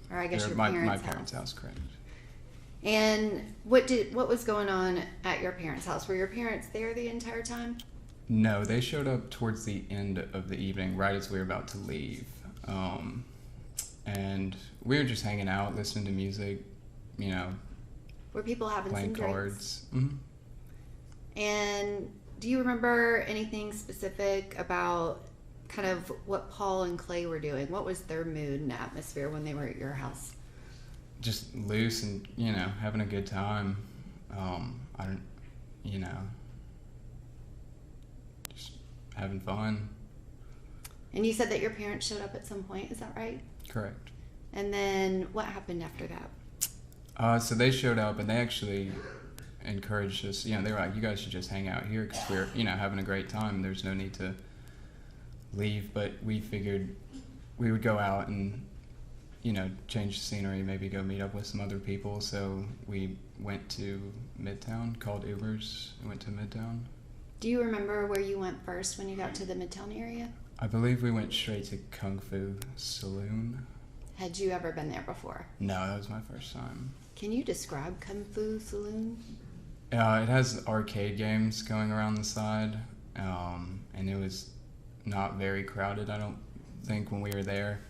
Or I guess your my parents' parents' house. house, correct. And what was going on at your parents' house? Were your parents there the entire time? No, they showed up towards the end of the evening, right as we were about to leave. And we were just hanging out, listening to music, you know, Were people having playing some drinks? cards. Mm-hmm. And do you remember anything specific about kind of what Paul and Clay were doing? What was their mood and atmosphere when they were at your house? Just loose and, you know, having a good time. I don't, you know, just having fun. And you said that your parents showed up at some point, is that right? Correct. And then what happened after that? So they showed up and they actually encouraged us, you know, they were like, you guys should just hang out here because we're, you know, having a great time. There's no need to leave, but we figured we would go out and, you know, change the scenery, maybe go meet up with some other people. So we went to Midtown, called Ubers, and went to Midtown. Do you remember where you went first when you got to the Midtown area? I believe we went straight to Kung Fu Saloon. Had you ever been there before? No, that was my first time. Can you describe Kung Fu Saloon? It has arcade games going around the side, and it was not very crowded, I don't think, when we were there.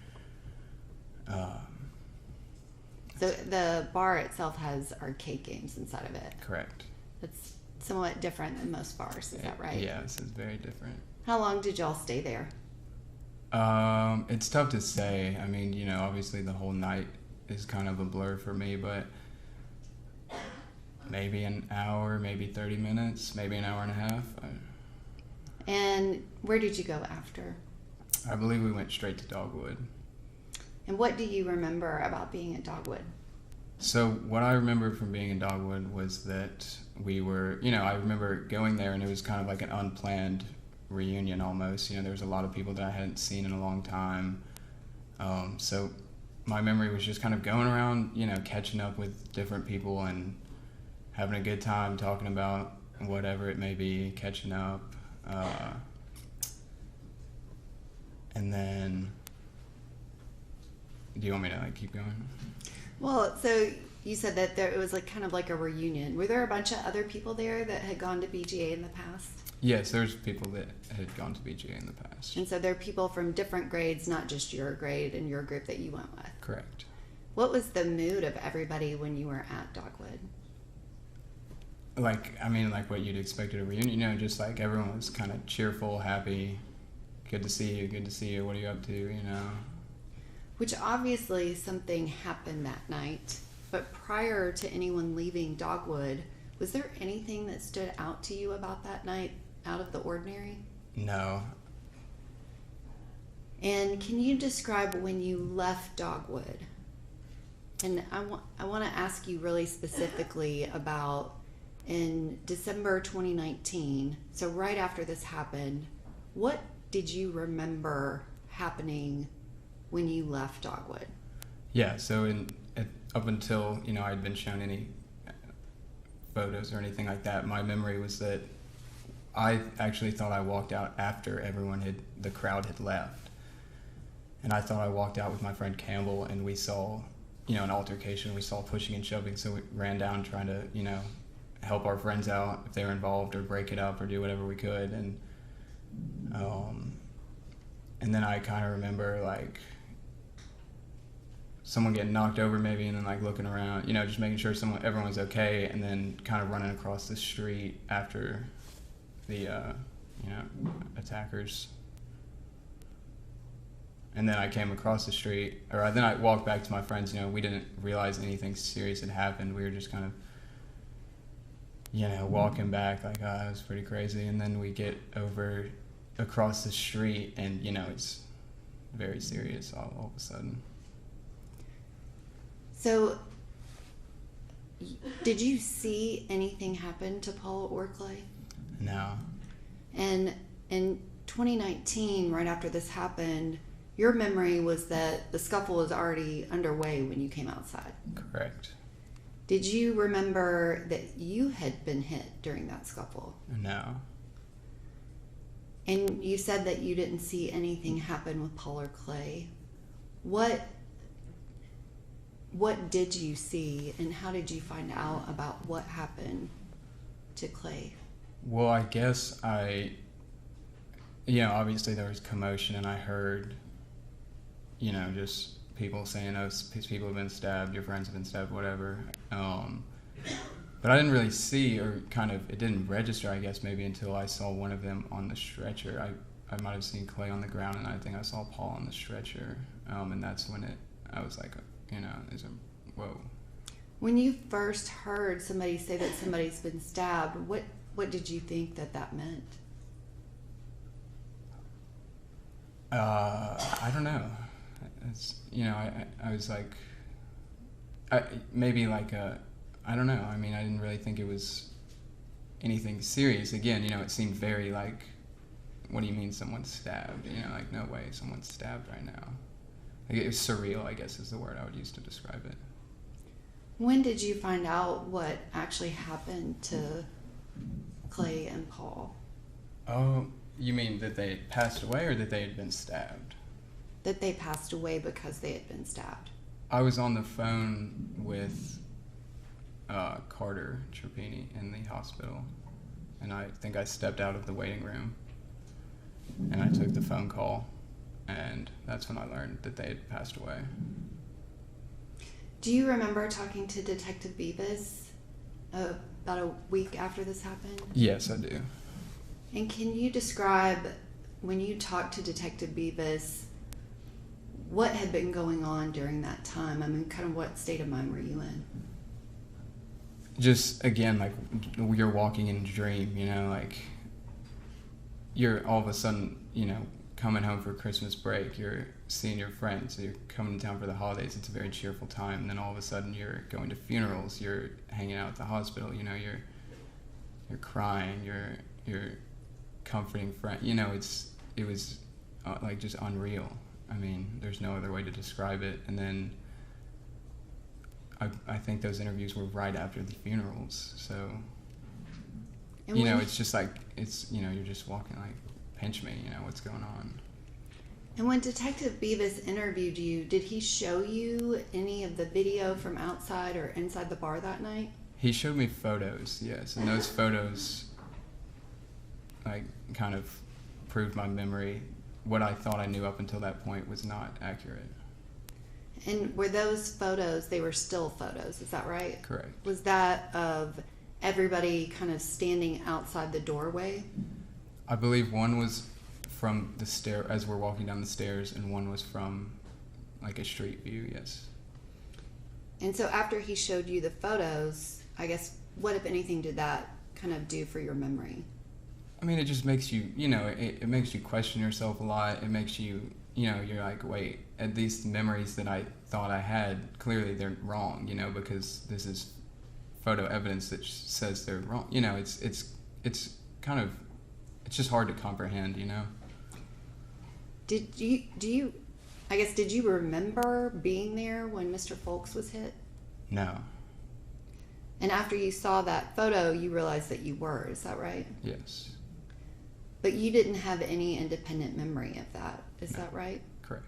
The bar itself has arcade games inside of it. Correct. It's somewhat different than most bars, is that right? Yes, it's very different. How long did y'all stay there? It's tough to say. I mean, you know, obviously the whole night is kind of a blur for me, but maybe an hour, maybe 30 minutes, maybe an hour and a half. And where did you go after? I believe we went straight to Dogwood. And what do you remember about being at Dogwood? So what I remember from being in Dogwood was that we were, you know, I remember going there and it was kind of like an unplanned reunion almost. You know, there was a lot of people that I hadn't seen in a long time. So my memory was just kind of going around, you know, catching up with different people and having a good time talking about whatever it may be, catching up. And then, do you want me to like keep going? Well, so you said that it was like kind of like a reunion. Were there a bunch of other people there that had gone to BGA in the past? Yes, there's people that had gone to BGA in the past. And so there are people from different grades, not just your grade and your group that you went with. Correct. What was the mood of everybody when you were at Dogwood? Like, I mean, like what you'd expect at a reunion, you know, just like everyone was kind of cheerful, happy, good to see you, what are you up to, you know? Which obviously something happened that night, but prior to anyone leaving Dogwood, was there anything that stood out to you about that night out of the ordinary? No. And can you describe when you left Dogwood? And I want to ask you really specifically about in December 2019, so right after this happened, what did you remember happening when you left Dogwood? Yeah, so up until, you know, I'd been shown any photos or anything like that, my memory was that I actually thought I walked out after the crowd had left. And I thought I walked out with my friend Campbell and we saw, you know, an altercation, we saw pushing and shoving, so we ran down trying to, you know, help our friends out if they were involved or break it up or do whatever we could. And then I kind of remember like someone getting knocked over maybe and then like looking around, you know, just making sure everyone was okay, and then kind of running across the street after the, you know, attackers. And then I came across the street, or then I walked back to my friends, you know, we didn't realize anything serious had happened. We were just kind of, you know, walking back like, oh, that was pretty crazy. And then we get across the street and, you know, it's very serious all of a sudden. So, did you see anything happen to Paul or Clay? No. And in 2019, right after this happened, your memory was that the scuffle was already underway when you came outside. Correct. Did you remember that you had been hit during that scuffle? No. And you said that you didn't see anything happen with Paul or Clay. What what did you see, and how did you find out about what happened to Clay? Well, I guess obviously there was commotion, and I heard, just people saying, oh, people have been stabbed, your friends have been stabbed, whatever. But I didn't really see, or it didn't register, I guess, maybe until I saw one of them on the stretcher. I might have seen Clay on the ground, and I think I saw Paul on the stretcher. And that's when I was like, whoa. When you first heard somebody say that somebody's been stabbed, what did you think that meant? I don't know. It's, I was like, I don't know. I mean, I didn't really think it was anything serious. Again, it seemed very like, what do you mean someone's stabbed? Like, no way, someone's stabbed right now. Like, it was surreal, I guess, is the word I would use to describe it. When did you find out what actually happened to Clay and Paul? Oh, you mean that they had passed away, or that they had been stabbed? That they passed away because they had been stabbed. I was on the phone with Carter Trapeni in the hospital, and I think I stepped out of the waiting room, and I took the phone call, and that's when I learned that they had passed away. Do you remember talking to Detective Beavis about a week after this happened? Yes, I do. And can you describe, when you talked to Detective Beavis, what had been going on during that time? I mean, kind of what state of mind were you in? Just, again, like, you're walking in a dream, like, you're all of a sudden, coming home for Christmas break, you're seeing your friends, you're coming to town for the holidays, it's a very cheerful time, and then all of a sudden you're going to funerals, you're hanging out at the hospital, you're crying, you're comforting friends, it was like just unreal. I mean, there's no other way to describe it. And then I think those interviews were right after the funerals, so it's just like, it's, you're just walking like, pinch me, what's going on. And when Detective Beavis interviewed you, did he show you any of the video from outside or inside the bar that night? He showed me photos, yes, and those photos, like, kind of proved my memory. What I thought I knew up until that point was not accurate. And were those photos, they were still photos, is that right? Correct. Was that of everybody kind of standing outside the doorway? I believe one was from the stair as we're walking down the stairs, and one was from like a street view, yes. And so after he showed you the photos, I guess, what, if anything, did that kind of do for your memory? I mean, it just makes you, it makes you question yourself a lot. It makes you, you're like, wait, at least the memories that I thought I had, clearly they're wrong, because this is photo evidence that says they're wrong. It's kind of, it's just hard to comprehend, Did you remember being there when Mr. Folks was hit? No. And after you saw that photo, you realized that you were, is that right? Yes. But you didn't have any independent memory of that, is that right? Correct.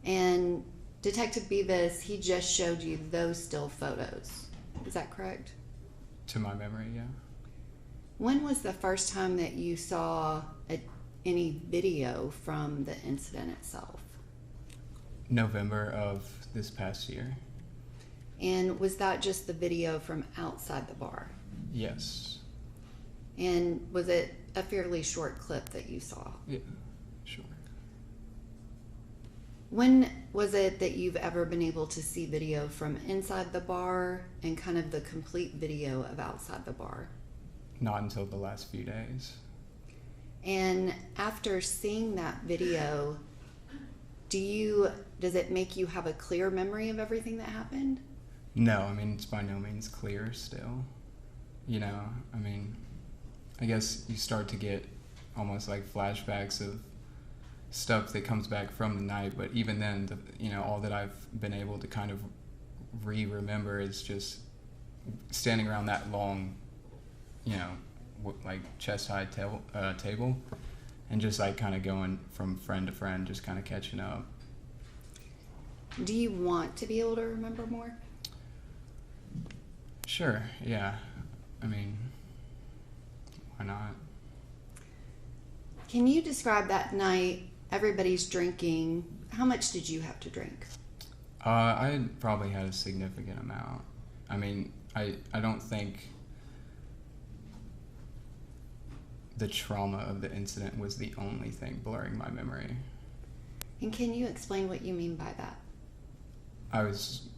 And Detective Beavis, he just showed you those still photos, is that correct? To my memory, yeah. When was the first time that you saw any video from the incident itself? November of this past year. And was that just the video from outside the bar? Yes. And was it a fairly short clip that you saw? Yeah, sure. When was it that you've ever been able to see video from inside the bar and kind of the complete video of outside the bar? Not until the last few days. And after seeing that video, does it make you have a clear memory of everything that happened? No, I mean, it's by no means clear still. I mean, I guess you start to get almost like flashbacks of stuff that comes back from the night, but even then, all that I've been able to kind of remember is just standing around that long, like chest-high table, and just like kind of going from friend to friend, just kind of catching up. Do you want to be able to remember more? Sure, yeah. I mean, why not? Can you describe that night? Everybody's drinking. How much did you have to drink? I probably had a significant amount. I mean, I don't think the trauma of the incident was the only thing blurring my memory. And can you explain what you mean by that? I was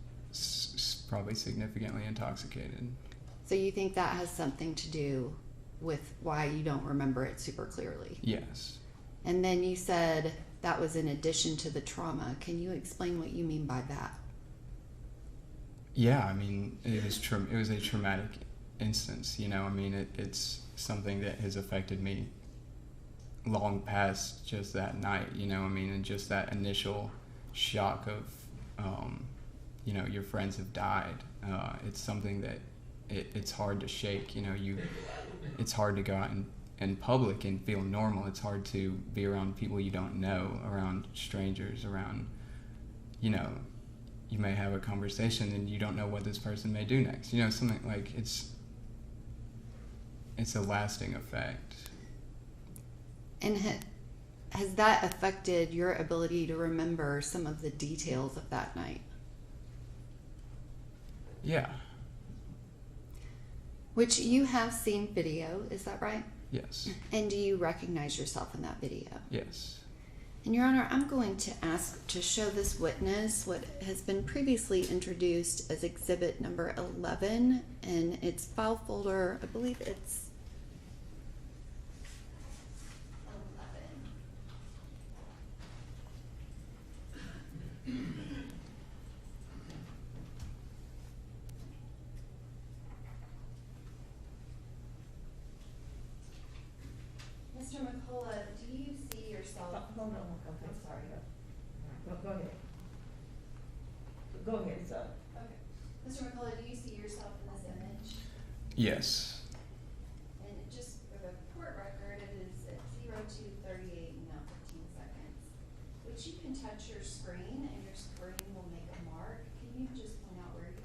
probably significantly intoxicated. So you think that has something to do with why you don't remember it super clearly? Yes. And then you said that was in addition to the trauma. Can you explain what you mean by that? Yeah, I mean, it was a traumatic instance, you know. I mean, it's something that has affected me long past just that night, you know. I mean, and just that initial shock of, you know, your friends have died. It's something that it's hard to shake, you know. It's hard to go out in public and feel normal. It's hard to be around people you don't know, around strangers, around, you know, you may have a conversation and you don't know what this person may do next. You know, something like it's a lasting effect. And has that affected your ability to remember some of the details of that night? Yeah. Which you have seen video, is that right? Yes. And do you recognize yourself in that video? Yes. And Your Honor, I'm going to ask to show this witness what has been previously introduced as exhibit number 11, and its file folder, I believe it's 11. Mr. McCullough, do you see yourself? Hold on, okay, sorry. Go ahead. Go ahead, sir. Okay. Mr. McCullough, do you see yourself in this image? Yes. And just for the court record, it is at 02:38 and now 15 seconds. Which you can touch your screen and your screen will make a mark. Can you just point out where you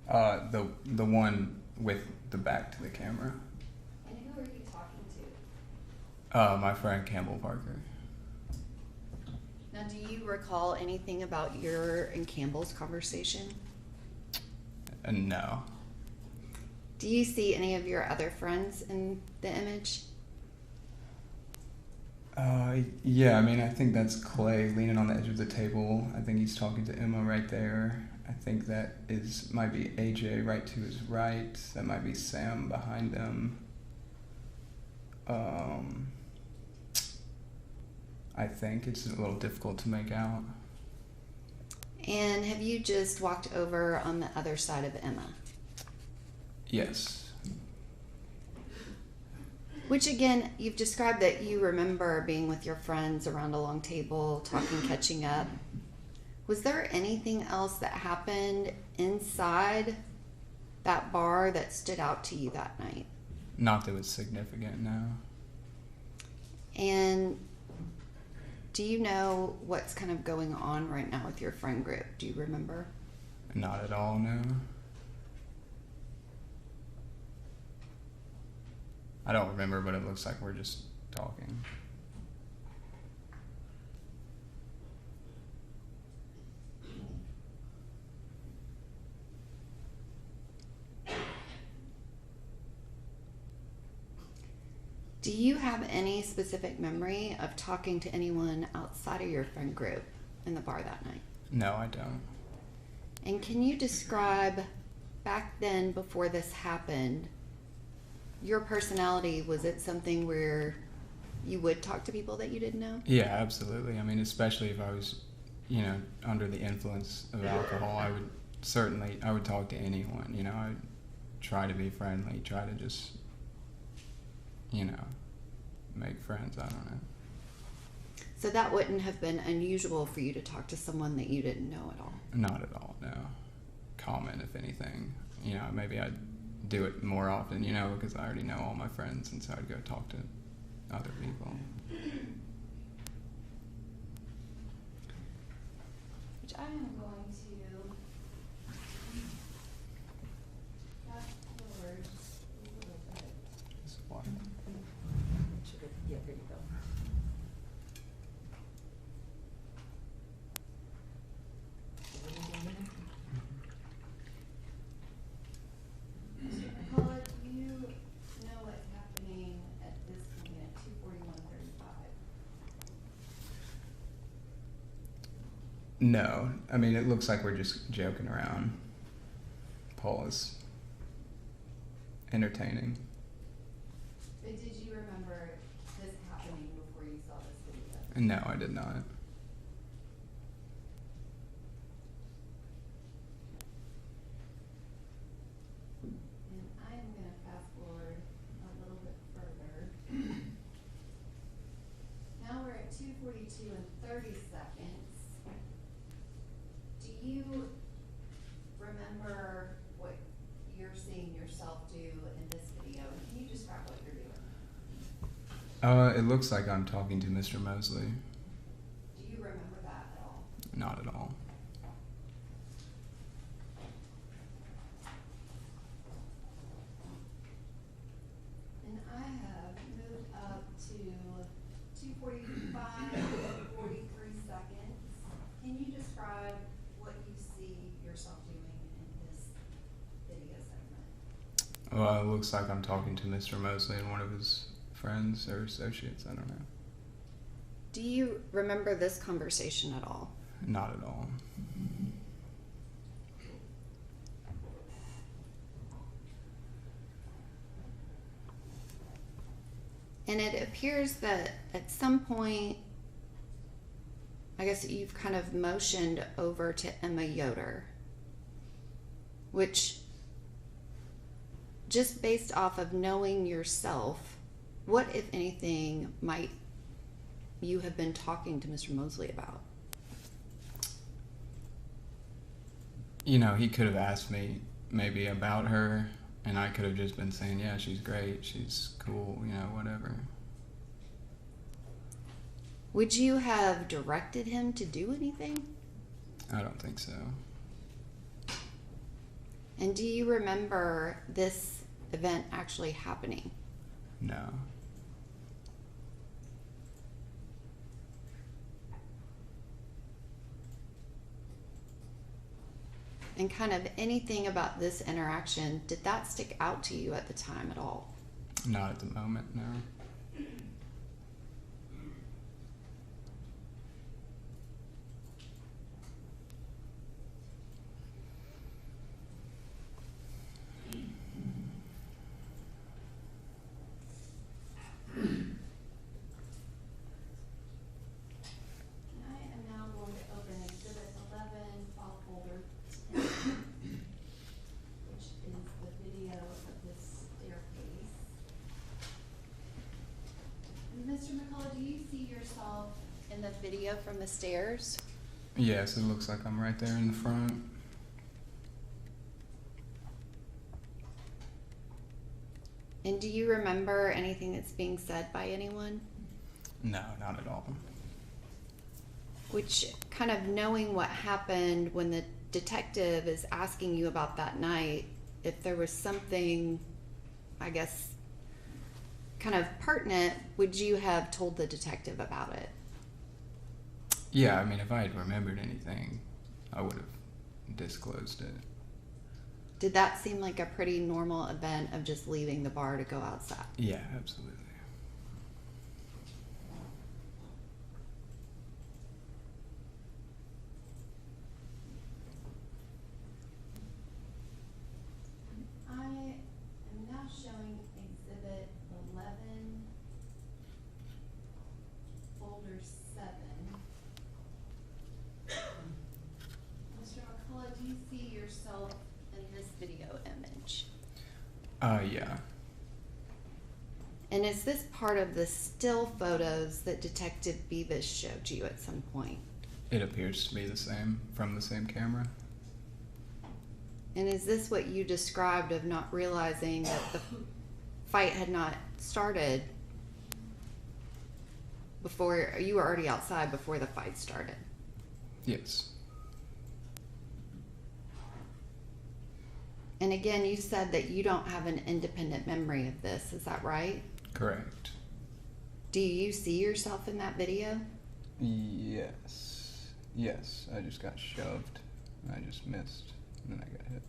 are? The one with the back to the camera. And who are you talking to? My friend Campbell Parker. Now, do you recall anything about your and Campbell's conversation? No. Do you see any of your other friends in the image? Yeah, I mean, I think that's Clay leaning on the edge of the table. I think he's talking to Emma right there. I think that might be AJ right to his right. That might be Sam behind them. I think it's a little difficult to make out. And have you just walked over on the other side of Emma? Yes. Which again, you've described that you remember being with your friends around a long table, talking, catching up. Was there anything else that happened inside that bar that stood out to you that night? Not that was significant, no. And do you know what's kind of going on right now with your friend group? Do you remember? Not at all, no. I don't remember, but it looks like we're just talking. Do you have any specific memory of talking to anyone outside of your friend group in the bar that night? No, I don't. And can you describe back then, before this happened, your personality? Was it something where you would talk to people that you didn't know? Yeah, absolutely. I mean, especially if I was, you know, under the influence of alcohol, I would talk to anyone, you know. I would try to be friendly, try to just, you know, make friends. I don't know. So that wouldn't have been unusual for you to talk to someone that you didn't know at all? Not at all, no. Common, if anything. You know, maybe I'd do it more often, you know, because I already know all my friends, and so I'd go talk to other people. which I am going to fast forward just a little bit. It's water. Yeah, there you go. Mr. McCullough, do you know what's happening at this point at 2:41:35? No, I mean, it looks like we're just joking around. Paul is entertaining. But did you remember this happening before you saw this video? No, I did not. And I am gonna fast forward a little bit further. Now we're at 2:42:30. Do you remember what you're seeing yourself do in this video? Can you describe what you're doing? It looks like I'm talking to Mr. Mosley. Do you remember that at all? Not at all. And I have moved up to 2:45:43. Can you describe what you see yourself doing in this video segment? Well, it looks like I'm talking to Mr. Mosley and one of his friends or associates. I don't know. Do you remember this conversation at all? Not at all. And it appears that at some point, I guess you've kind of motioned over to Emma Yoder, which, just based off of knowing yourself, what, if anything, might you have been talking to Mr. Mosley about? You know, he could have asked me maybe about her, and I could have just been saying, yeah, she's great, she's cool, you know, whatever. Would you have directed him to do anything? I don't think so. And do you remember this event actually happening? No. And kind of anything about this interaction, did that stick out to you at the time at all? Not at the moment, no. I am now going to open Exhibit 11, file folder 10, which is the video of this staircase. And Mr. McCullough, do you see yourself in the video from the stairs? Yes, it looks like I'm right there in the front. And do you remember anything that's being said by anyone? No, not at all. Which, kind of knowing what happened when the detective is asking you about that night, if there was something, I guess, kind of pertinent, would you have told the detective about it? Yeah, I mean, if I had remembered anything, I would have disclosed it. Did that seem like a pretty normal event of just leaving the bar to go outside? Yeah, absolutely. I am now showing Exhibit 11, Folder 7. Mr. McCullough, do you see yourself in this video image? Yeah. And is this part of the still photos that Detective Beavis showed you at some point? It appears to be the same, from the same camera. And is this what you described of not realizing that the fight had not started before, you were already outside before the fight started? Yes. And again, you said that you don't have an independent memory of this. Is that right? Correct. Do you see yourself in that video? Yes. Yes, I just got shoved. And I just missed. And then I got hit.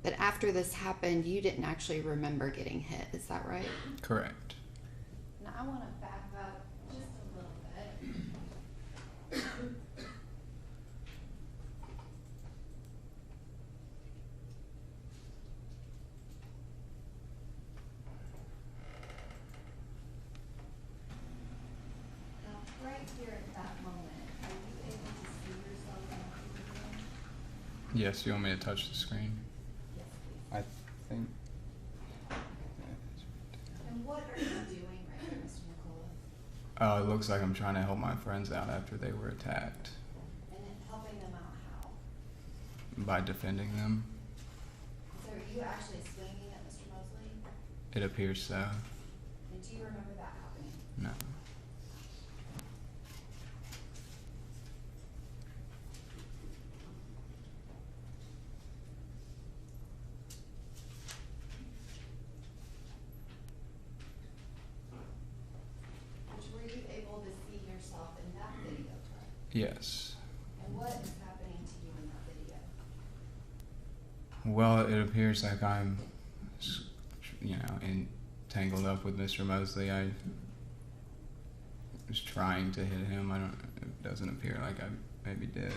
But after this happened, you didn't actually remember getting hit. Is that right? Correct. Now I want to back up just a little bit. Now, right here at that moment, are you able to see yourself in that video? Yes, you want me to touch the screen? Yes, please. I think. And what are you doing right here, Mr. McCullough? It looks like I'm trying to help my friends out after they were attacked And then helping them out how? by defending them. So are you actually swinging at Mr. Mosley? It appears so. And do you remember that happening? No. Were you able to see yourself in that video, Trey? Yes. And what is happening to you in that video? Well, it appears like I'm, entangled up with Mr. Mosley. I was trying to hit him. It doesn't appear like I maybe did,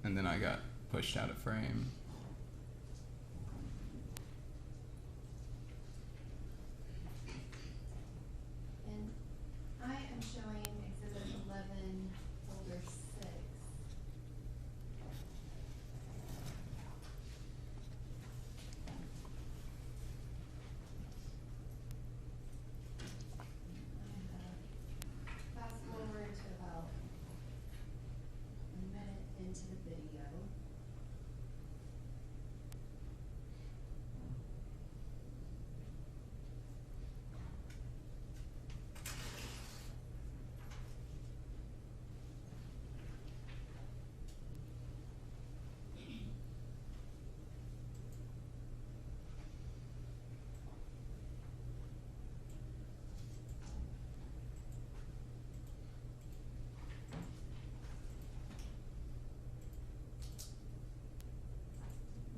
and then I got pushed out of frame. And I am showing Exhibit 11, Folder 6. Fast forward to about a minute into the video.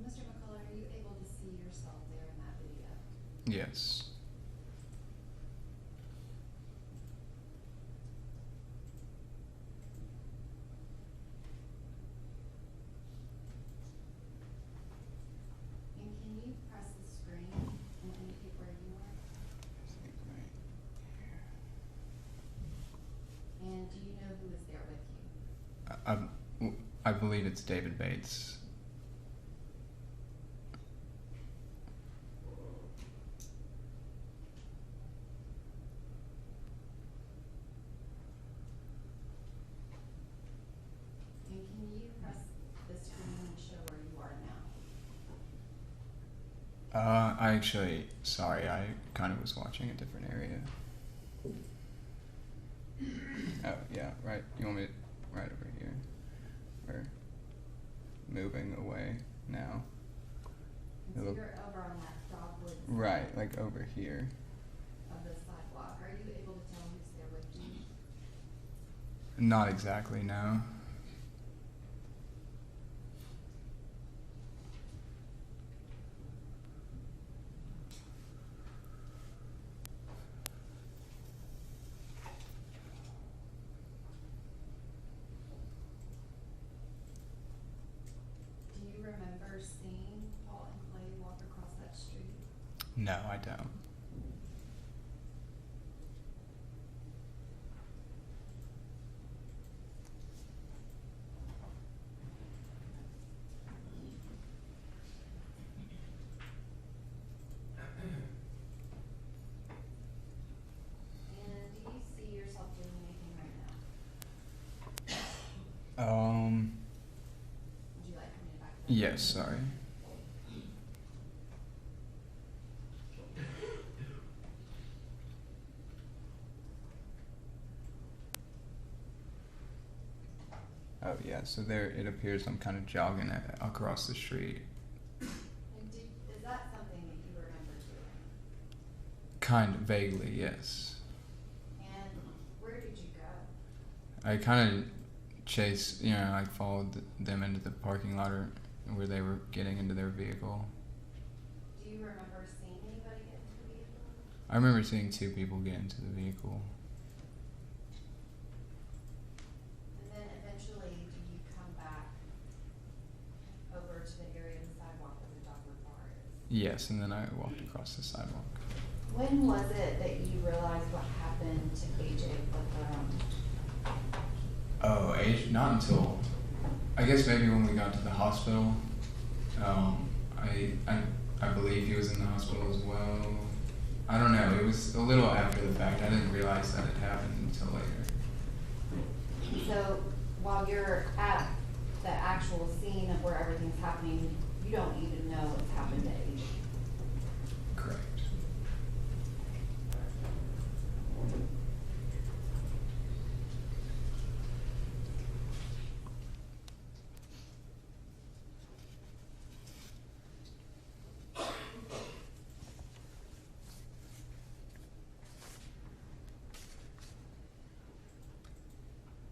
Mr. McCullough, are you able to see yourself there in that video? Yes. And can you press the screen and indicate where you are? And do you know who is there with you? I believe it's David Bates. And can you press the screen and show where you are now? I kind of was watching a different area. Oh, yeah, right. You want me to, right over here. We're moving away now. And so you're over on that dogwood side Right, like over here. of the sidewalk. Are you able to tell who's there with you? Not exactly, no. Do you remember seeing Paul and Clay walk across that street? No, I don't. And do you see yourself doing anything right now? Would you like for me to back that up? Yes, sorry. Oh yeah, so there it appears I'm kind of jogging across the street. And is that something that you remember doing? Kind of vaguely, yes. And where did you go? I kind of chased, you know, like followed them into the parking lot or where they were getting into their vehicle. Do you remember seeing anybody get into the vehicle? I remember seeing 2 people get into the vehicle. And then eventually, do you come back over to the area of the sidewalk where the Dogwood bar is? Yes, and then I walked across the sidewalk. When was it that you realized what happened to AJ Bethurum? Oh, age? Not until, I guess maybe when we got to the hospital. I believe he was in the hospital as well. I don't know. It was a little after the fact. I didn't realize that it happened until later. So while you're at the actual scene of where everything's happening, you don't even know what's happened to AJ. Correct.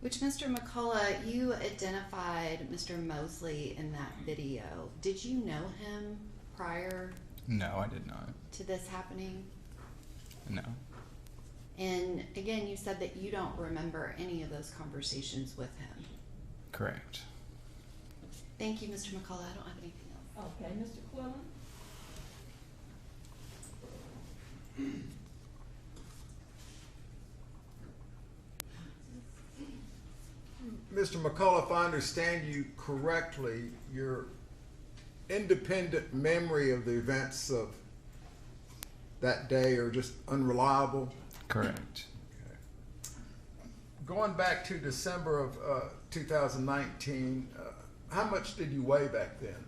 Which, Mr. McCullough, you identified Mr. Mosley in that video. Did you know him prior No, I did not. to this happening? No. And again, you said that you don't remember any of those conversations with him. Correct. Thank you, Mr. McCullough. I don't have anything else. Okay, Mr. Quillen? Mr. McCullough, if I understand you correctly, your independent memory of the events of that day are just unreliable. Correct. Going back to December of 2019, how much did you weigh back then?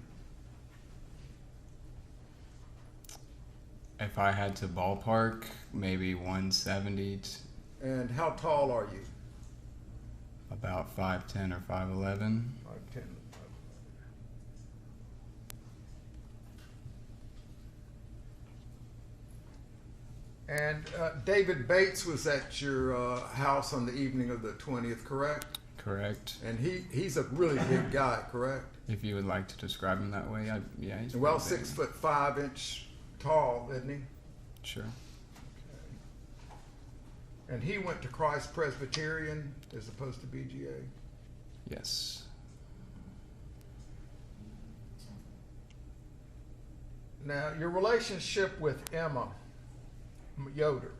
If I had to ballpark, maybe 170, And how tall are you? about 5'10" or 5'11". 5'10". And David Bates was at your house on the evening of the 20th, correct? Correct. And he's a really big guy, correct? If you would like to describe him that way, yeah, he's Well, pretty big. 6'5" tall, isn't he? Sure. And he went to Christ Presbyterian as opposed to BGA. Yes. Now, your relationship with Emma Yoder,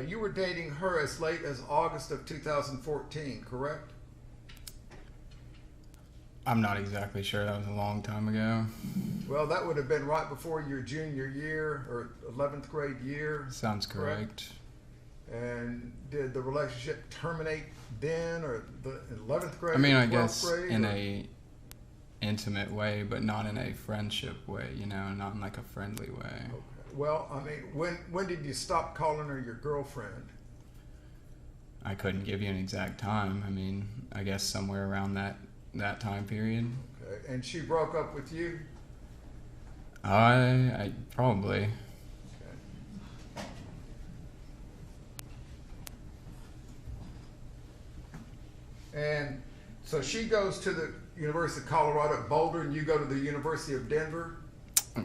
you were dating her as late as August of 2014, correct? I'm not exactly sure. That was a long time ago. Well, that would have been right before your junior year or 11th grade year. Sounds correct. And did the relationship terminate then, or the 11th grade? I mean, or I 12th guess grade, in or? a intimate way, but not in a friendship way, you know, not in like a friendly way. Okay. Well, I mean, when did you stop calling her your girlfriend? I couldn't give you an exact time. I mean, I guess somewhere around that time period. Okay. And she broke up with you? I probably. And so she goes to the University of Colorado at Boulder, and you go to the University of Denver?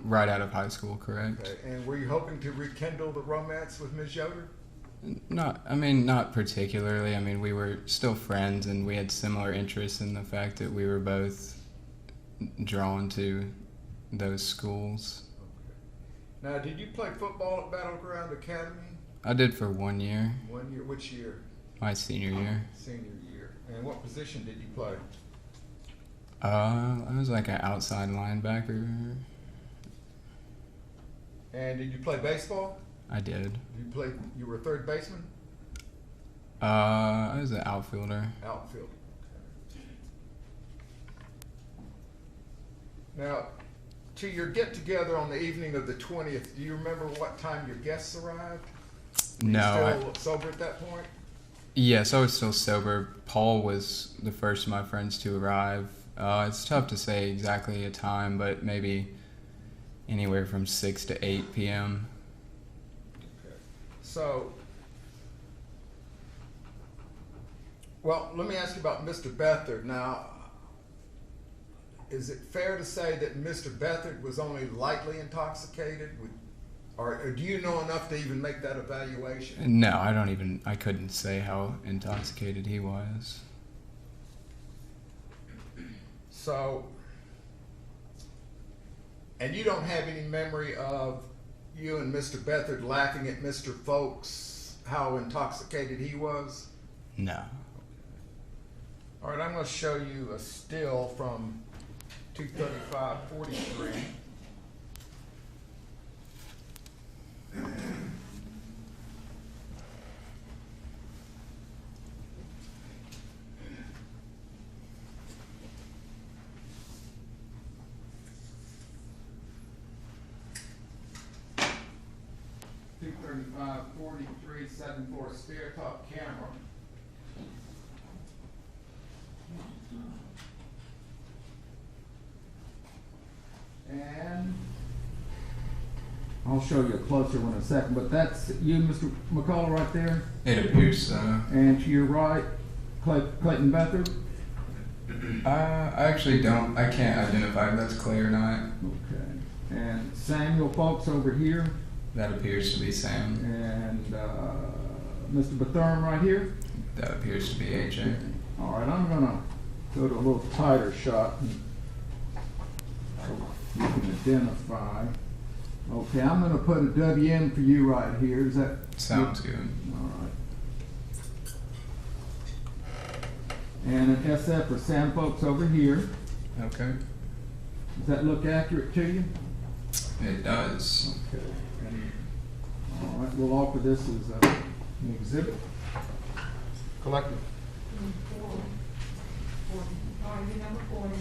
Right out of high school, correct? Okay. And were you hoping to rekindle the romance with Ms. Yoder? Not particularly. I mean, we were still friends, and we had similar interests in the fact that we were both drawn to those schools. Okay. Now, did you play football at Battleground Academy? I did for 1 year, 1 year. Which year? my senior year. Senior year. And what position did you play? I was like an outside linebacker. And did you play baseball? I did. You were a third baseman? I was an outfielder. Outfield. Now, to your get together on the evening of the 20th, do you remember what time your guests arrived? Were No. you still sober at that point? Yes, I was still sober. Paul was the first of my friends to arrive. It's tough to say exactly a time, but maybe anywhere from 6 to 8 p.m. So, well, let me ask you about Mr. Beathard. Now, is it fair to say that Mr. Beathard was only lightly intoxicated? Or do you know enough to even make that evaluation? No, I couldn't say how intoxicated he was. So, and you don't have any memory of you and Mr. Beathard laughing at Mr. Folks, how intoxicated he was? No. All right, I'm going to show you a still from 235-43. $235.43 7/4 stair top camera. And I'll show you a closer one in a second, but that's you, Mr. McCullough, right there. It appears so. And to your right, Clayton Beathard. I actually don't. I can't identify if that's Clay or not. Okay. And Samuel Folks over here. That appears to be Sam. And Mr. Bethurum right here. That appears to be AJ. All right, I'm gonna go to a little tighter shot and so you can identify. Okay, I'm gonna put a WM for you right here. Is that Sounds good. all right? And an SF for Sam Folks over here. Okay. Does that look accurate to you? It does. Okay. And, all right, we'll offer this as an exhibit. Collective. Argument number 40.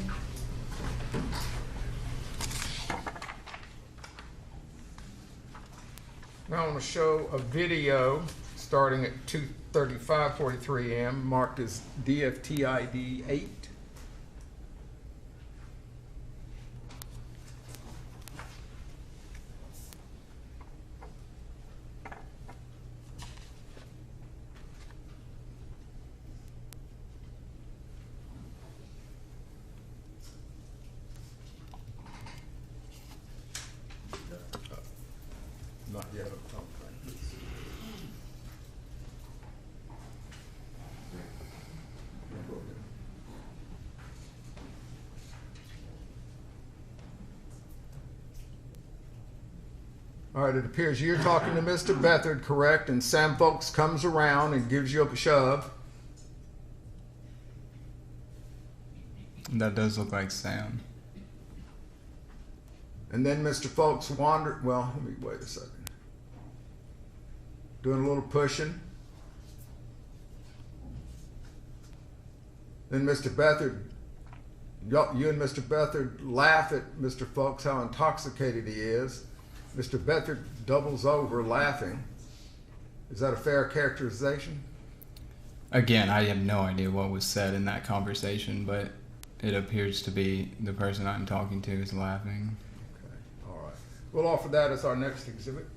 Now I'm going to show a video starting at 2:35:43 a.m. marked as DFTID 8. Not yet. Okay. All right, it appears you're talking to Mr. Beathard, correct? And Sam Folks comes around and gives you a shove. That does look like Sam. And then Mr. Folks wandered, well, let me wait a second. Doing a little pushing. Then Mr. Beathard, you and Mr. Beathard laugh at Mr. Folks, how intoxicated he is. Mr. Beathard doubles over laughing. Is that a fair characterization? Again, I have no idea what was said in that conversation, but it appears to be the person I'm talking to is laughing. Okay, all right. We'll offer that as our next exhibit.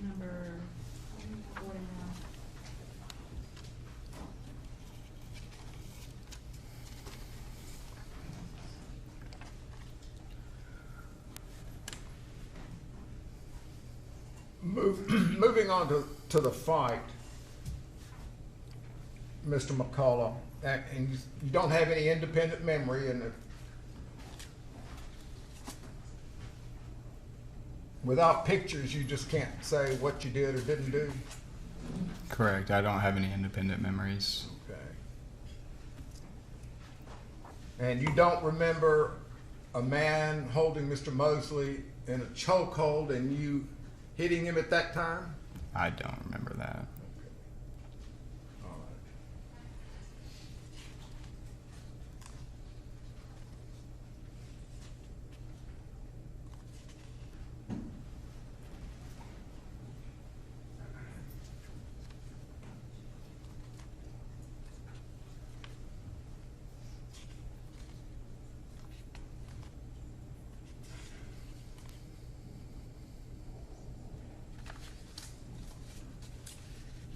Number 49. Moving on to the fight, Mr. McCullough, and you don't have any independent memory, and without pictures, you just can't say what you did or didn't do. Correct. I don't have any independent memories. Okay. And you don't remember a man holding Mr. Mosley in a chokehold and you hitting him at that time? I don't remember that. All right.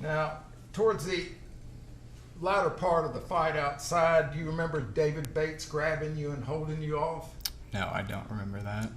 Now, towards the latter part of the fight outside, do you remember David Bates grabbing you and holding you off? No, I don't remember that.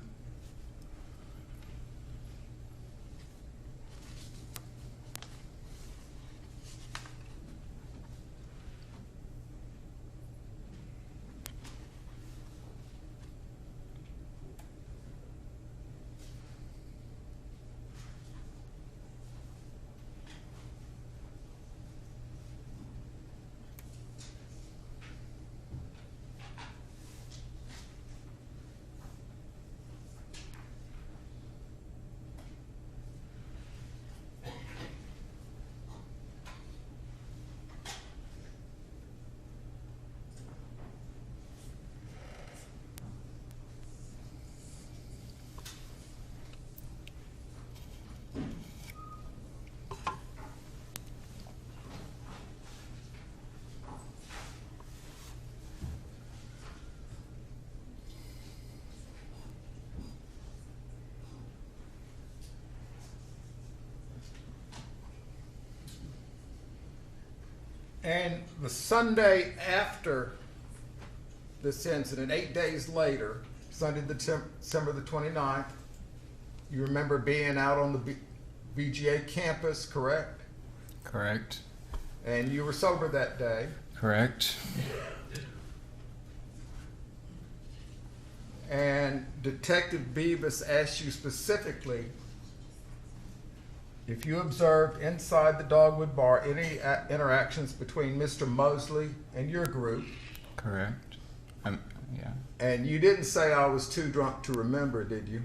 And the Sunday after this incident, 8 days later, Sunday, December the 29th, you remember being out on the VGA campus, correct? Correct. And you were sober that day. Correct. And Detective Beavis asked you specifically if you observed inside the Dogwood Bar any interactions between Mr. Mosley and your group. Correct. Yeah. And you didn't say I was too drunk to remember, did you?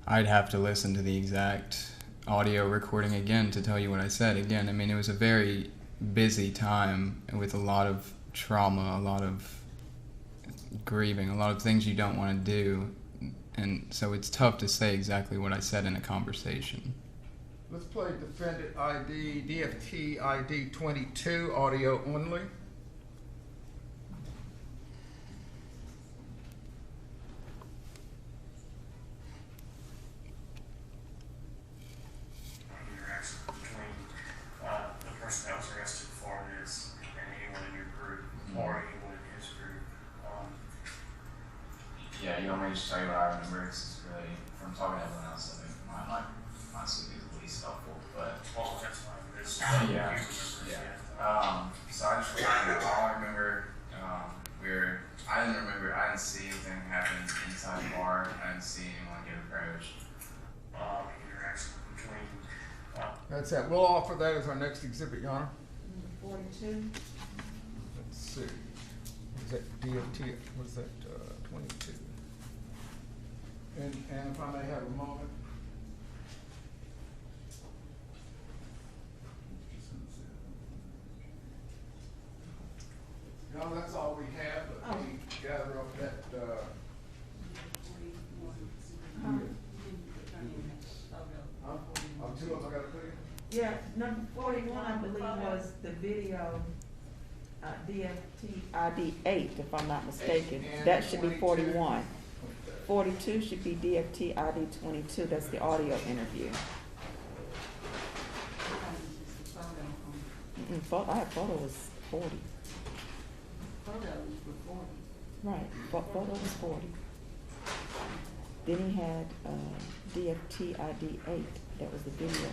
I'd have to listen to the exact audio recording again to tell you what I said again. I mean, it was a very busy time with a lot of trauma, a lot of grieving, a lot of things you don't want to do. And so it's tough to say exactly what I said in a conversation. Let's play defendant ID, DFT ID 22, audio only. Interaction between the person that was arrested for this and anyone in your group or anyone in his group. Yeah, you want me to just tell you what I remember? It's really, from talking to everyone else, I think my sleep is the least helpful, but Well, that's fine. It's, yeah, you remember, so I just remember, all I remember, I didn't see anything happen inside the bar, I didn't see anyone get approached. interaction between That's it. We'll offer that as our next exhibit, Your Honor. 42. Let's see. Is that DFT? Was that 22? And if I may have a moment. No, that's all we have. Let me gather up that. Two of them I gotta put in. Yeah, number 41, I believe, was the video, DFT ID 8, if I'm not mistaken. And That should be 22. 41. 42 should be DFT ID 22, that's the audio interview. I have photo was 40. Right, photo was 40. Then he had DFT ID 8, that was the video.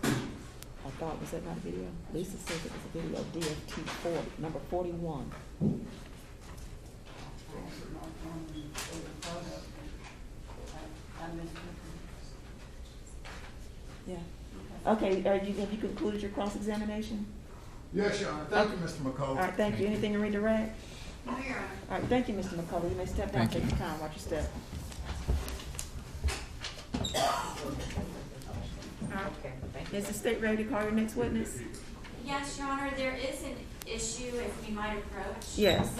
I thought, was that not a video? Lisa says it was a video, DFT 40, number 41. Yeah. Okay, have you concluded your cross-examination? Yes, Your Honor. Thank you, Mr. McCullough. All right, thank you. Anything to redirect? No, Your Honor. All right, thank you, Mr. McCullough. You may step down, Thank take you. your time, watch your step. Is the state ready to call your next witness? Yes, Your Honor, there is an issue if we might approach. Yes.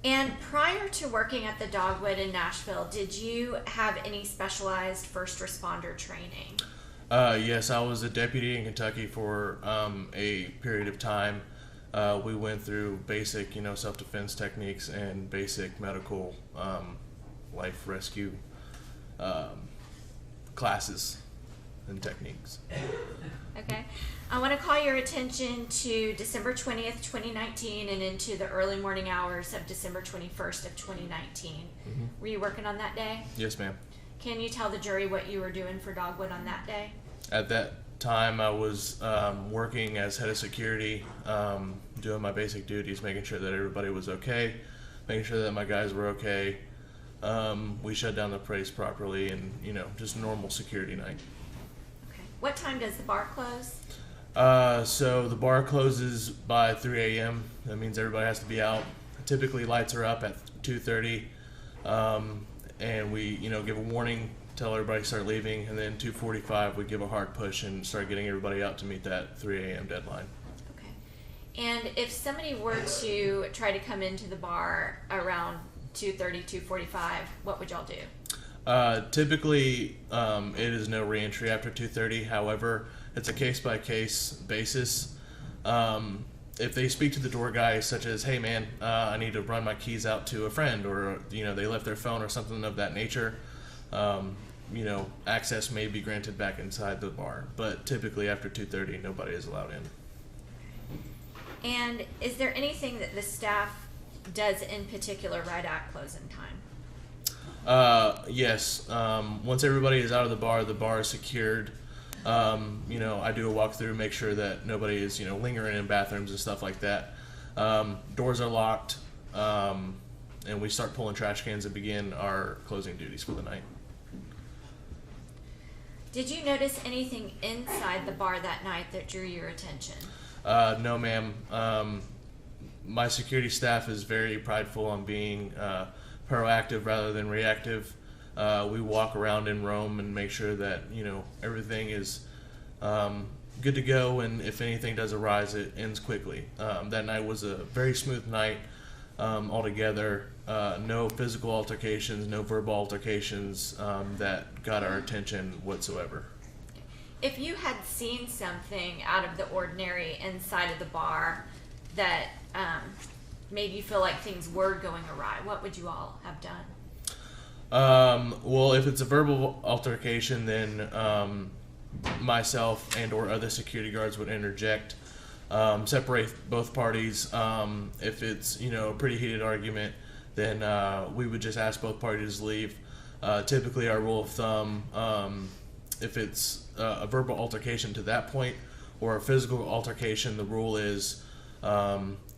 And prior to working at the Dogwood in Nashville, did you have any specialized first responder training? Yes, I was a deputy in Kentucky for a period of time. We went through basic, self-defense techniques and basic medical life rescue classes and techniques. Okay. I want to call your attention to December 20th, 2019 and into the early morning hours of December 21st of 2019. Mm-hmm. Were you working on that day? Yes, ma'am. Can you tell the jury what you were doing for Dogwood on that day? At that time, I was working as head of security, doing my basic duties, making sure that everybody was okay, making sure that my guys were okay. We shut down the place properly and, just normal security night. Okay. What time does the bar close? So the bar closes by 3 a.m. That means everybody has to be out. Typically lights are up at 2:30, and we, give a warning, tell everybody to start leaving, and then 2:45 we give a hard push and start getting everybody out to meet that 3 a.m. deadline. Okay. And if somebody were to try to come into the bar around 2:30, 2:45, what would y'all do? Typically, it is no reentry after 2:30. However, it's a case-by-case basis. If they speak to the door guy, such as, "Hey, man, I need to run my keys out to a friend," or they left their phone or something of that nature, access may be granted back inside the bar. But typically, after 2:30, nobody is allowed in. And is there anything that the staff does in particular right at closing time? Yes. Once everybody is out of the bar is secured. I do a walkthrough, make sure that nobody is, lingering in bathrooms and stuff like that. Doors are locked, and we start pulling trash cans and begin our closing duties for the night. Did you notice anything inside the bar that night that drew your attention? No, ma'am. My security staff is very prideful on being proactive rather than reactive. We walk around in Rome and make sure that everything is good to go, and if anything does arise, it ends quickly. That night was a very smooth night altogether. No physical altercations, no verbal altercations that got our attention whatsoever. If you had seen something out of the ordinary inside of the bar that made you feel like things were going awry, what would you all have done? Well, if it's a verbal altercation, then myself and or other security guards would interject, separate both parties. If it's a pretty heated argument, then we would just ask both parties to leave. Typically, our rule of thumb, if it's a verbal altercation to that point or a physical altercation, the rule is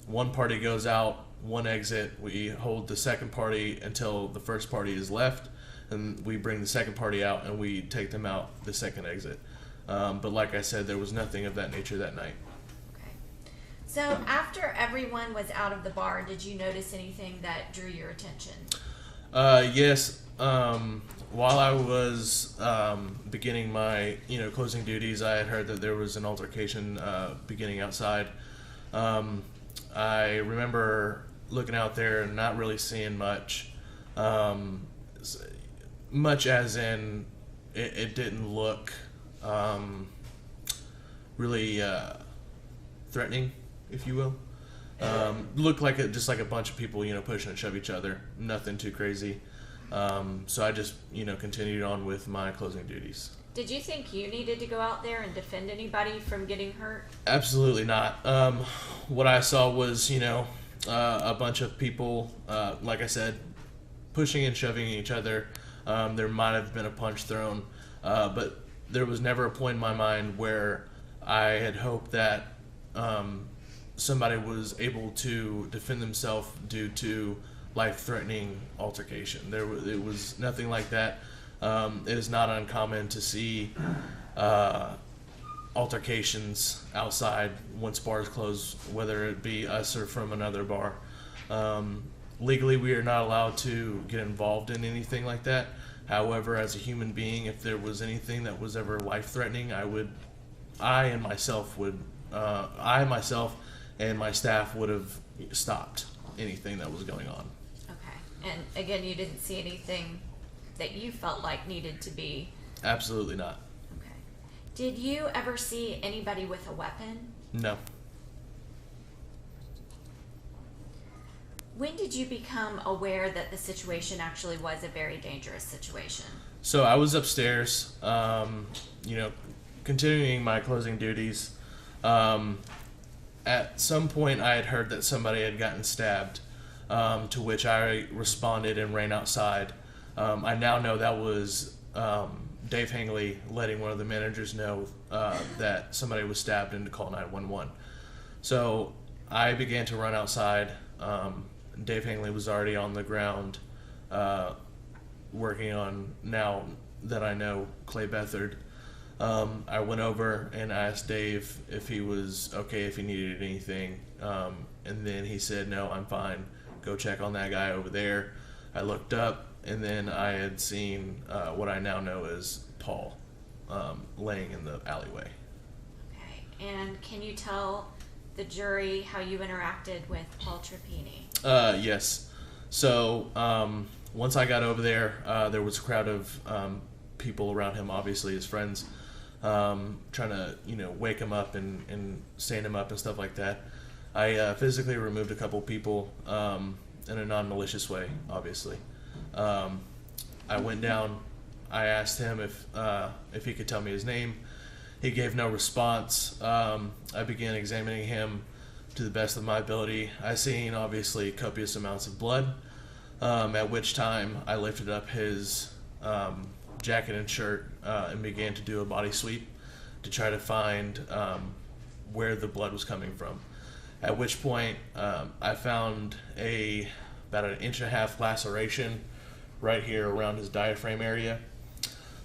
one party goes out, one exit. We hold the second party until the first party is left, and we bring the second party out and we take them out the second exit. But like I said, there was nothing of that nature that night. Okay. So after everyone was out of the bar, did you notice anything that drew your attention? Yes. While I was beginning my closing duties, I had heard that there was an altercation beginning outside. I remember looking out there and not really seeing much, much as in it didn't look really threatening, if you will. Looked like just like a bunch of people, pushing and shove each other. Nothing too crazy. So I just, continued on with my closing duties. Did you think you needed to go out there and defend anybody from getting hurt? Absolutely not. What I saw was, a bunch of people, like I said, pushing and shoving each other. There might have been a punch thrown, but there was never a point in my mind where I had hoped that somebody was able to defend themselves due to life-threatening altercation. It was nothing like that. It is not uncommon to see altercations outside once bars close, whether it be us or from another bar. Legally, we are not allowed to get involved in anything like that. However, as a human being, if there was anything that was ever life-threatening, I myself and my staff would have stopped. anything that was going on. Okay. And again, you didn't see anything that you felt like needed to be. Absolutely not. Okay. Did you ever see anybody with a weapon? No. When did you become aware that the situation actually was a very dangerous situation? So I was upstairs, continuing my closing duties. At some point, I had heard that somebody had gotten stabbed, to which I responded and ran outside. I now know that was Dave Hangley letting one of the managers know that somebody was stabbed and to call 911. So I began to run outside. Dave Hangley was already on the ground working on, now that I know, Clay Beathard. I went over and asked Dave if he was okay, if he needed anything. And then he said, no, I'm fine. Go check on that guy over there. I looked up, and then I had seen what I now know as Paul laying in the alleyway. Okay. And can you tell the jury how you interacted with Paul Trapeni? Yes. So once I got over there, there was a crowd of people around him, obviously his friends, trying to wake him up and stand him up and stuff like that. I physically removed a couple people in a non-malicious way, obviously. I went down. I asked him if he could tell me his name. He gave no response. I began examining him to the best of my ability. I seen obviously copious amounts of blood, at which time I lifted up his jacket and shirt and began to do a body sweep to try to find where the blood was coming from. At which point I found about an 1.5-inch laceration right here around his diaphragm area.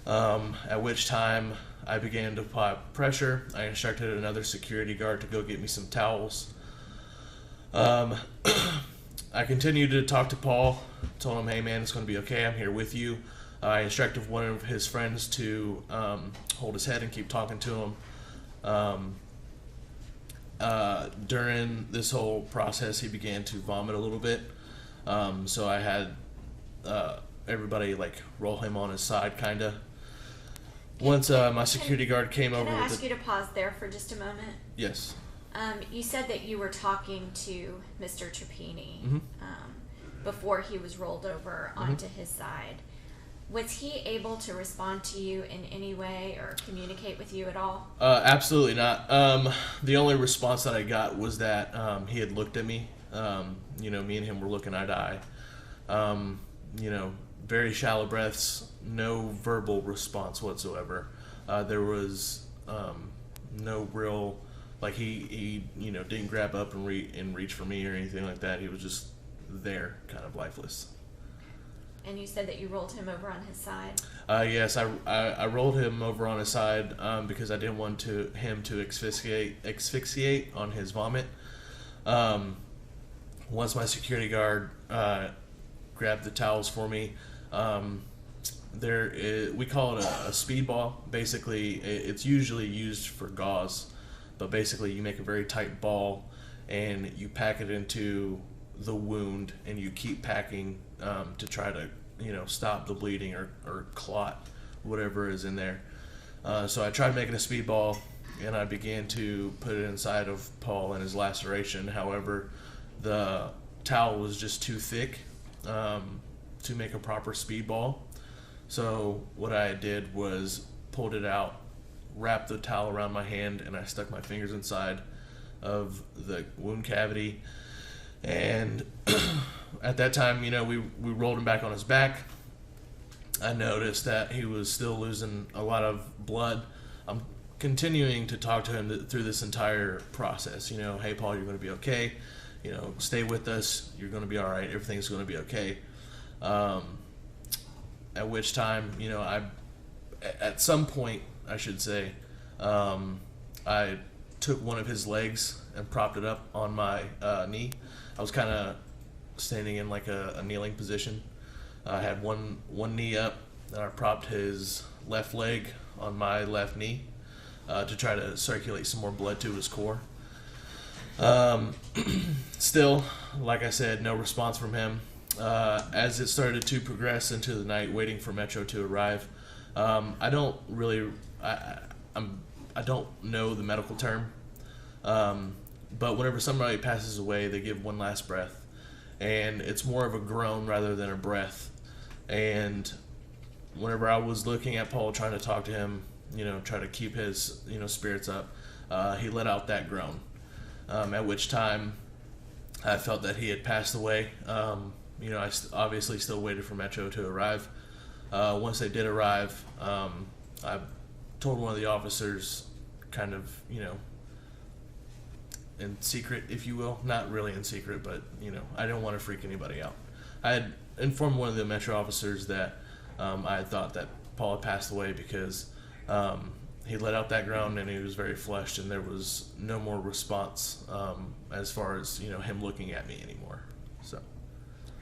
At which time I began to apply pressure. I instructed another security guard to go get me some towels. I continued to talk to Paul, told him, hey man, it's going to be okay, I'm here with you. I instructed one of his friends to hold his head and keep talking to him. During this whole process, he began to vomit a little bit. So I had everybody roll him on his side, kind of. Once my security guard came over Can I with ask you to pause there for just a moment? Yes. You said that you were talking to Mr. Trapeni Mhm. Before he was rolled over onto his side. Was he able to respond to you in any way or communicate with you at all? Absolutely not. The only response that I got was that he had looked at me. Me and him were looking eye to eye. Very shallow breaths, no verbal response whatsoever. There was no real, he didn't grab up and reach for me or anything like that. He was just there, kind of lifeless. And you said that you rolled him over on his side? Yes, I rolled him over on his side because I didn't want him to asphyxiate on his vomit. Once my security guard grabbed the towels for me, we call it a speedball. Basically, it's usually used for gauze, but basically you make a very tight ball and you pack it into the wound and you keep packing to try to stop the bleeding or clot whatever is in there. So I tried making a speedball and I began to put it inside of Paul and his laceration. However, the towel was just too thick to make a proper speedball. So what I did was pulled it out, wrapped the towel around my hand, and I stuck my fingers inside of the wound cavity. And at that time, we rolled him back on his back. I noticed that he was still losing a lot of blood. I'm continuing to talk to him through this entire process. Hey, Paul, you're going to be okay. Stay with us. You're going to be all right. Everything's going to be okay. At which time, at some point, I should say, I took one of his legs and propped it up on my knee. I was kind of standing in a kneeling position. I had one knee up, and I propped his left leg on my left knee to try to circulate some more blood to his core. Still, like I said, no response from him. As it started to progress into the night, waiting for Metro to arrive, I don't really, I don't know the medical term, but whenever somebody passes away, they give one last breath, and it's more of a groan rather than a breath. And whenever I was looking at Paul, trying to talk to him, try to keep his, spirits up, he let out that groan. At which time I felt that he had passed away. I obviously still waited for Metro to arrive. Once they did arrive, I told one of the officers, kind of, in secret, if you will. Not really in secret, but, I didn't want to freak anybody out. I had informed one of the Metro officers that I had thought that Paul had passed away because he let out that groan and he was very flushed, and there was no more response as far as him looking at me anymore. So,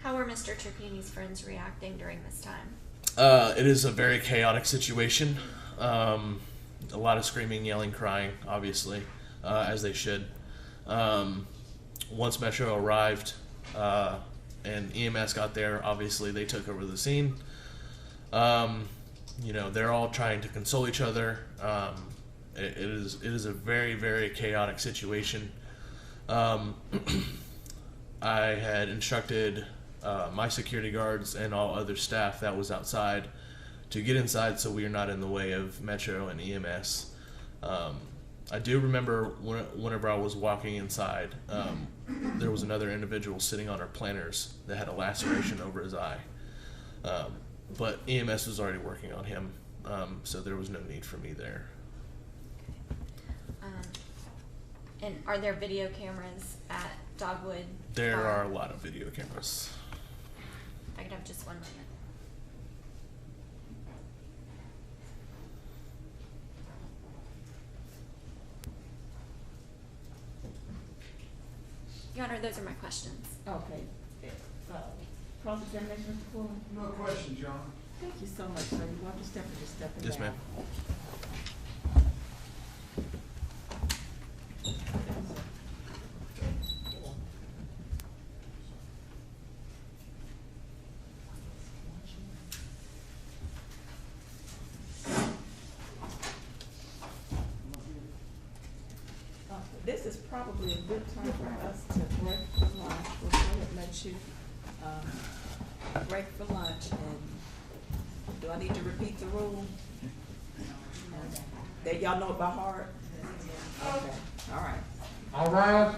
How were Mr. Trapeni's friends reacting during this time? it is a very chaotic situation. A lot of screaming, yelling, crying, obviously, as they should. Once Metro arrived and EMS got there, obviously they took over the scene. They're all trying to console each other. It is a very, very chaotic situation. I had instructed my security guards and all other staff that was outside to get inside so we are not in the way of Metro and EMS. I do remember whenever I was walking inside, there was another individual sitting on our planters that had a laceration over his eye. But EMS was already working on him, so there was no need for me there. And are there video cameras at Dogwood? There are a lot of video cameras. I could have just one moment. Your Honor, those are my questions. Okay. Cross-examination, Mr. Fuller? No questions, Your Honor. Thank you so much, sir. You want to step or just stepping down? Yes, ma'am. This is probably a good time for us to break for lunch. We'll go ahead and let you break for lunch. And do I need to repeat the rule? That y'all know it by heart? Okay, all right. All rise.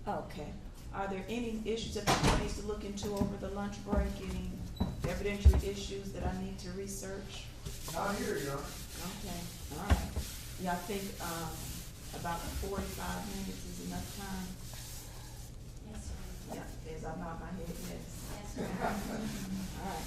Okay. Are there any issues that the court needs to look into over the lunch break? Any evidentiary issues that I need to research? Not here, Your Honor. Okay, all right. Y'all think about 45 minutes is enough time? Yes, sir. Yeah, as I nod my head, yes. Yes, sir. All right.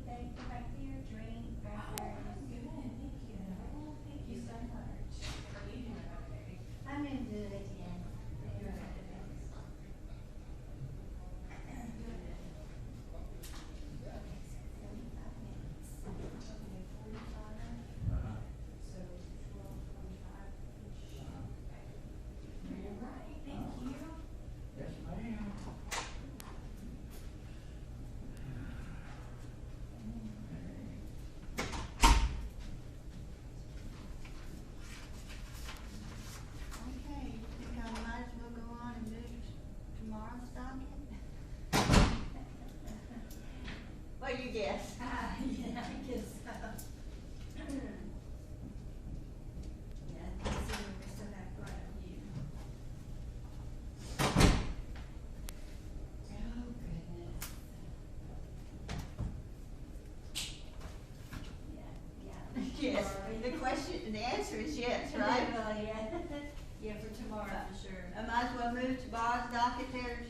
Thank you, drink, back there. Good, thank you. Thank you so much. Are you doing okay? I'm doing good, yeah. Good. Okay, think I might as well go on and move tomorrow's docket? What do you guess? Yeah, I guess so. Yeah, let's see what we still have in front of you. Oh, goodness. Yeah. Yes, the question, the answer is yes, right? Well, yeah. Yeah, for tomorrow, for sure. I might as well move tomorrow's docket there,